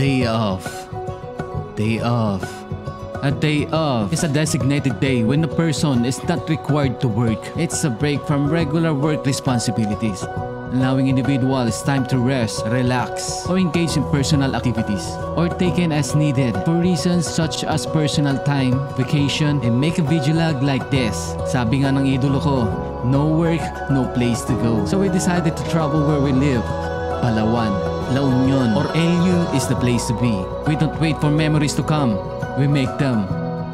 Day off. Day off. A day off is a designated day when a person is not required to work. It's a break from regular work responsibilities, allowing individuals time to rest, relax, or engage in personal activities, or taken as needed for reasons such as personal time, vacation, and make a video log like this. Sabi nga ng idolo ko, no work, no place to go. So we decided to travel where we live. Palawan, La Union, or LU is the place to be. We don't wait for memories to come. We make them.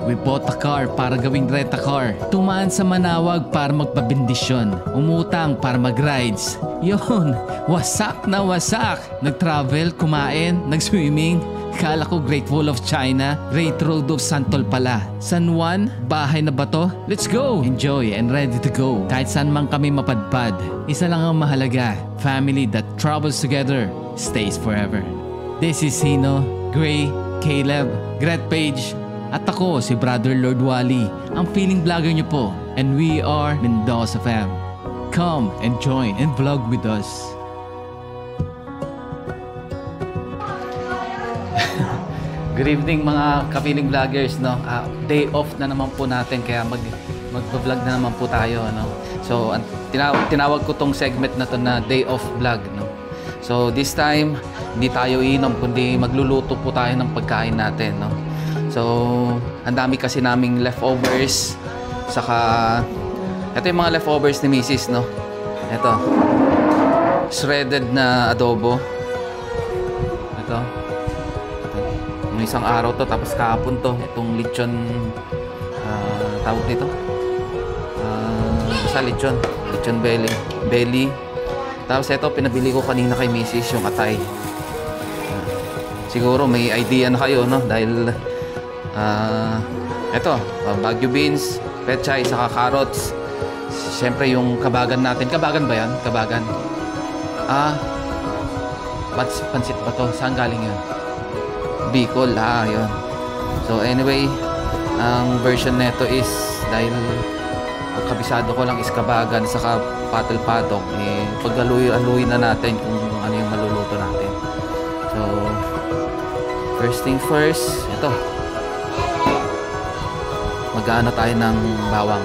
We bought a car para gawing rent-a-car. Tumaan sa Manawag para magpabindisyon. Umutang para mag-rides. Yun, wasak na wasak. Nag-travel, kumain, nag-swimming. Kala ko Great Wall of China, Great Road of Santol pala. San Juan, bahay na ba to? Let's go! Enjoy and ready to go. Kahit saan man kami mapadpad, isa lang ang mahalaga. Family that travels together stays forever. This is Hino, Gray, Caleb, Gret Page, at ako si Brother Lord Wally, ang feeling vlogger niyo po. And we are Mendoza Fam. Come and join and vlog with us. Good evening mga ka-feeling vloggers, no? Day off na naman po natin kaya mag-vlog na naman po tayo, no? So tinawag ko tong segment na to na day off vlog, no? So this time hindi tayo inom kundi magluluto po tayo ng pagkain natin, no? So ang dami kasi naming leftovers, saka ito yung mga leftovers ni Mrs., no? Ito shredded na adobo. Ito yung isang araw to, tapos kahapon to itong lechon, tawag nito sa lechon belly. Tapos ito pinabili ko kanina kay Mrs. yung atay. Siguro may idea na kayo, no? Dahil ito Baguio beans, pechay, saka carrots. Siyempre yung kabagan natin. Kabagan ba yan? Kabagan. Pansit ba to? Saan galing yun? Bicol. Yun. So anyway, ang version neto is dahil ang kabisado ko lang is kabagan saka patel-patok, paghaluin na natin kung ano yung maluluto natin. So first thing first, ito mag-aano tayo ng bawang.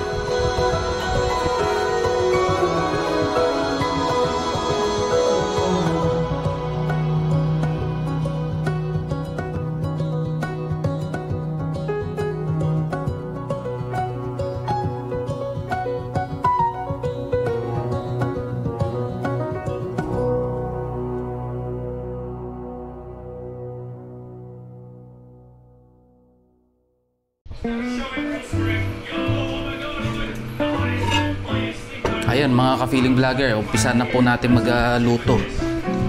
Ayun mga ka-feeling vlogger, umpisa na po natin magluto,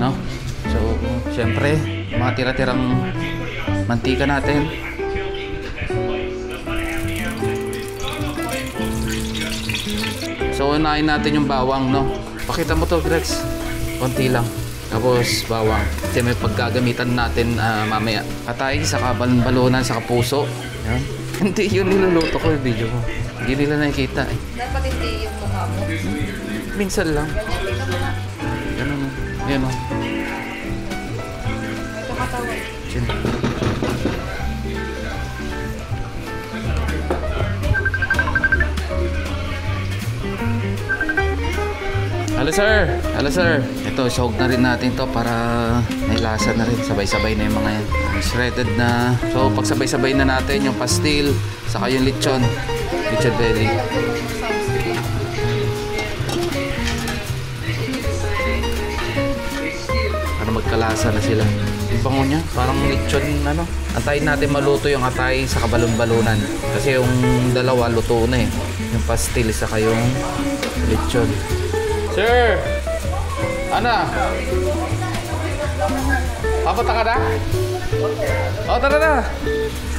no? So syempre mga tira-tirang mantika natin. So unahin natin yung bawang, no? Pakita mo to, Grex, konti lang. Tapos bawang, kasi may paggagamitan natin mamaya. Atay, saka balon-balonan, saka puso. Yan. Hindi yun niluluto ko yung video ko. Hindi nila nakikita eh. Dapat hindi yung mukha mo. Minsan lang. Ganun o. Yan o. Ito katawan. Chin. Hello sir! Hello sir! Ito, sahog na rin natin to para may lasa na rin. Sabay-sabay na yung mga yan. Shredded na. So pag sabay-sabay na natin yung pastil, saka yung lechon belly. Para magkalasa na sila. Yung bango niya, parang lechon, ano. Antayin natin maluto yung atay sa balon-balunan. Kasi yung dalawa luto na eh. Yung pastil saka yung lechon. Sir! Ana? Papunta ka na? O, tara na.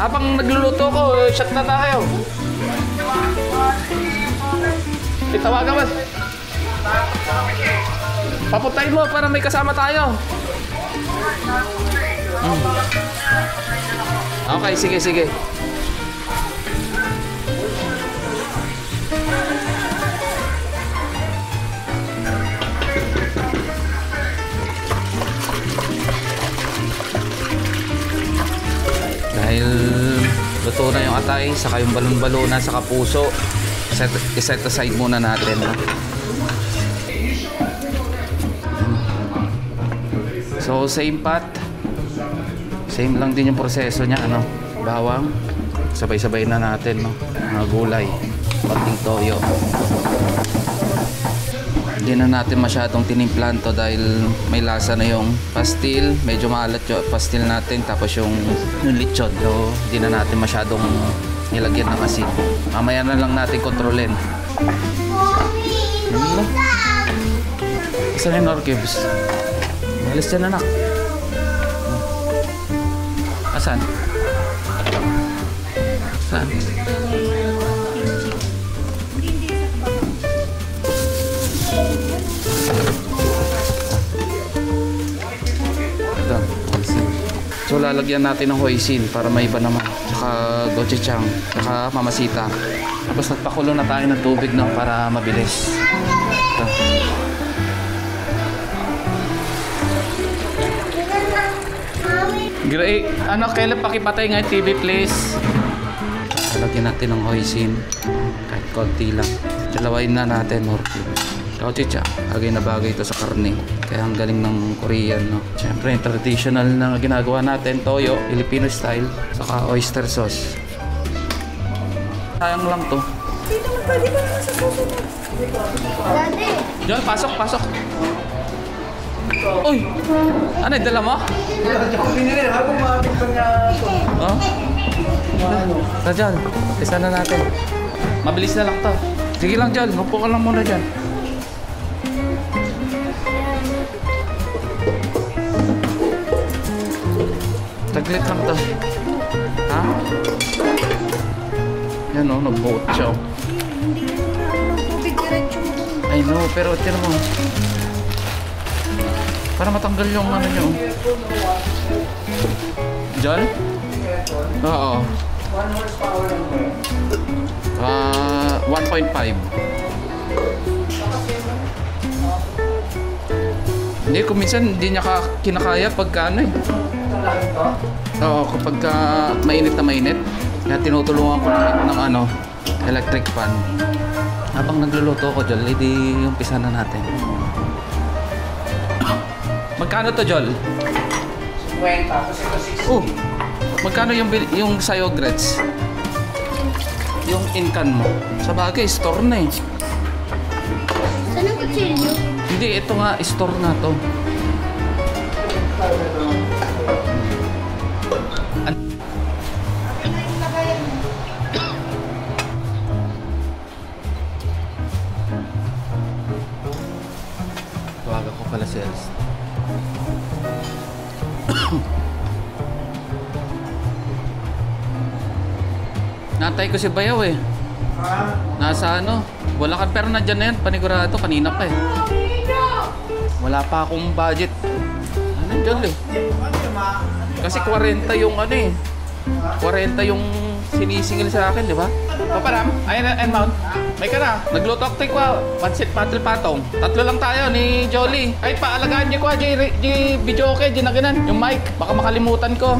Habang nagluluto ko, shot na tayo. Itawagan mo. Papuntahin mo para may kasama tayo. Okay, sige, sige. atay, saka yung balon-balunan, saka puso. Set aside muna natin. No? So, same pot. Same lang din yung proseso niya, ano? Bawang. Sabay-sabay na natin, no? Mga gulay. Konting toyo. Hindi na natin masyadong tinimplan to dahil may lasa na yung pastil. Medyo maalat yung pastil natin. Tapos yung lechon. So, hindi na natin masyadong nilagyan ng asin. Mamaya na lang natin kontrolin. Isa na yung Knorr Cubes. Alis dyan, anak. Asan? Saan? Ito, hoisin. So lalagyan natin ng hoisin para may iba naman. Tsaka gochujang, tsaka mamasita. Tapos nagpakulo na tayo ng tubig, no, para mabilis. Ito. Gray, ano, kailan pakipatay nga yung TV, please? Lagyan natin ng hoisin. Kahit konti lang. Dalawain na natin, Knorr Cubes. Gochujang, bagay na bagay ito sa karne. Kaya ang galing ng Korean, no? Siyempre, yung traditional na ginagawa natin, toyo, Filipino style, saka oyster sauce. Sayang lang to. Hindi naman pwede ba naman sa susunod? Daddy! John, pasok, pasok. Uy! Ano, dala mo? Oh? Sa John, isa na natin. Mabilis na lang to. Sige lang, John. Upo ka lang muna dyan. Taglit lang to. Ha? Yan o, nag-boat siya. Hindi naman ng tubig diretso mo. I know, pero tira mo. Para matanggal yung ano nyo. John? Oo. 1 horsepower lang ba? 1.5. Hindi, kung minsan hindi niya kinakaya pagka ano eh. Oo, kapag mainit na mainit. Kaya tinutulungan ko ng ano, electric fan. Habang nagluluto ko, Jol, edi umpisa na natin. Magkano to, Jol? 50. Oh, magkano yung sayo, Gretz? Yung incan mo? Sa bagay, store na eh. Saan ang kutsilyo? Hindi, ito nga, store na to. Tawagan ko pala si Els. Natay ko si Bayaw eh. Nasa ano? Wala ka, pero nandyan na yan. Panigurado, kanina pa eh. Wala pa akong budget. Ano dyan eh? Kasi 40 yung ano eh. 40 yung sinisingil sa akin, di ba? Paparam, ayun and mount. May ka na. Nagluto ako tayo kwa. Pansit patil patong. 3 lang tayo ni Jolly. Ay, paalagaan niyo kwa. Di video okay. Di na ganan. Yung mic. Baka makalimutan ko.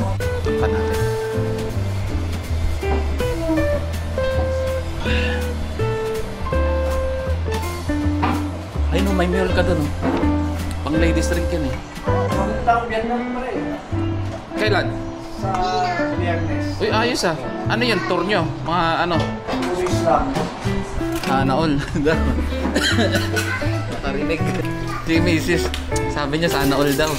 Pa natin. Ay no, may mule ka dun. Pang ladies drink yan eh. Kailan? Sa Biyernes. Uy, ayos ah. Ano yan? Tour nyo? Mga ano? 2 weeks lang. Sana all. Nakarinig. Si Mrs. Sabi niya sana all daw.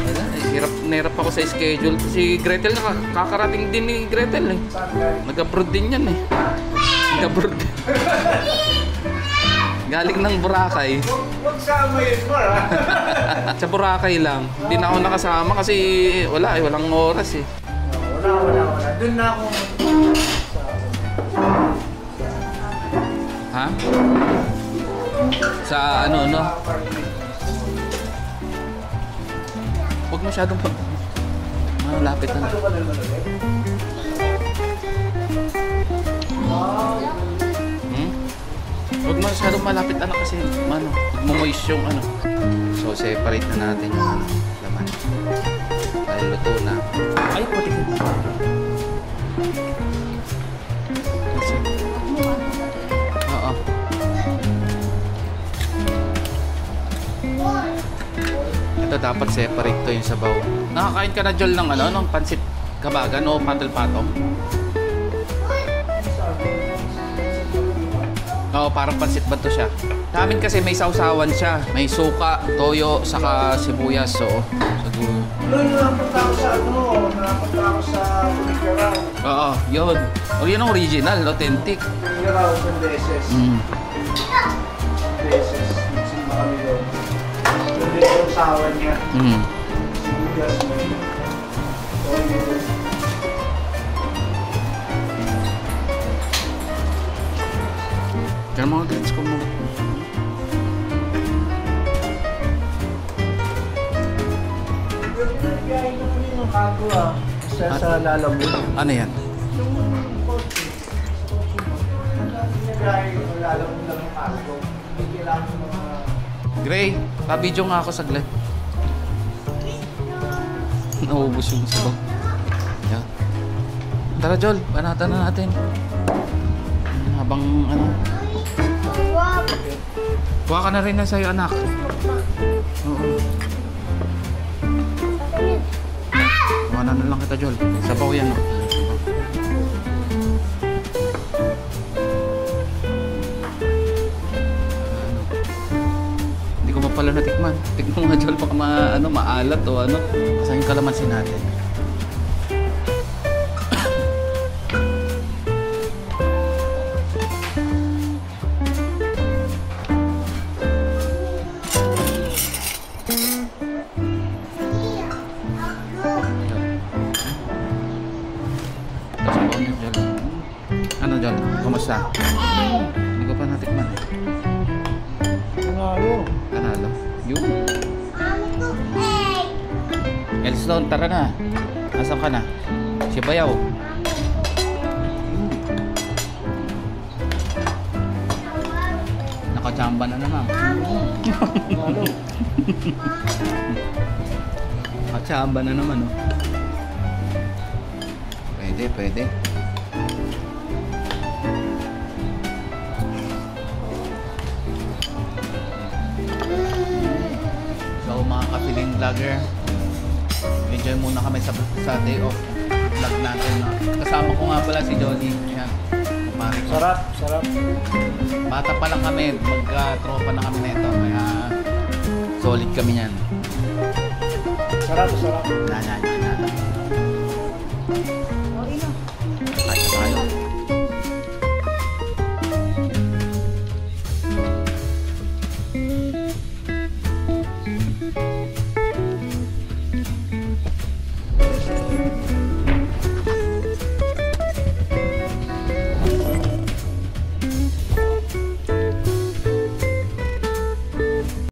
Wala, hirap ako sa schedule. Si Gretel kakarating din ni Gretel eh. Nag-abroad din yan eh. Nag-abroad. Galing ng Boracay. Huwag sama yun mo ha. Sa Boracay lang. Hindi na ako nakasama kasi walang oras eh. Wala. Doon na ako. Ha? Sa ano, no? Huwag masyadong pag... Malapit na. Huwag masyadong malapit anak kasi magmo-moist yung ano. So separate na natin yung ano, laman. Dahil luto na. Ay, puti ka. Ito dapat separate to yung sabaw. Nakakain ka na Jol ng ano, ng pansit kabagan o patel-patong? Oo, parang pansit ba to siya? Sa amin kasi may sausawan siya. May suka, toyo, saka sibuyas. So, siguro. Noon napunta ako sa napunta ako sa Ligaraw. Oo, yun. O yun ang original, authentic. Ligaraw sa beses. Beses. Nagsimba kami doon. Doon din yung sawa niya. Sibuyas mo. Toyo. Kaya mga drinks ko mo. Nagkain ko kami ng kago sa lalamog. Ano yan? Yung kotse. Nagkain ko lalamog lang ng kago. Hindi kailangan ng mga... Gray, pa-video nga ako saglit. Naubos yung sabaw. Yan. Tara Jol, banatan na natin. Habang ano. Kuha ka na rin na sa'yo anak. Oo. Kuha na lang kita Jol. Sabaw yan. No? Hindi ko pa pala natikman. Tikman nga Jol, baka maalat o ano. Saan yung kalamansi natin? Ano Jol? Kumusta? Hindi ko pa natikman eh. Panalo. Panalo? Yun. Elstone, tara na. Nasaan ka na? Si Bayaw. Nakachamba na naman. Panalo. Nakachamba na naman oh. Pwede, pwede. So mga kapiling vlogger, enjoy muna kami sa day off vlog natin. No? Kasama ko nga pala si Johnny. Ayan, kumari ko. Sarap, sarap. Bata pa lang kami, magka-tropa na kami nito. Kaya solid kami yan. Sarap, sarap. Yan. Kaya tayo.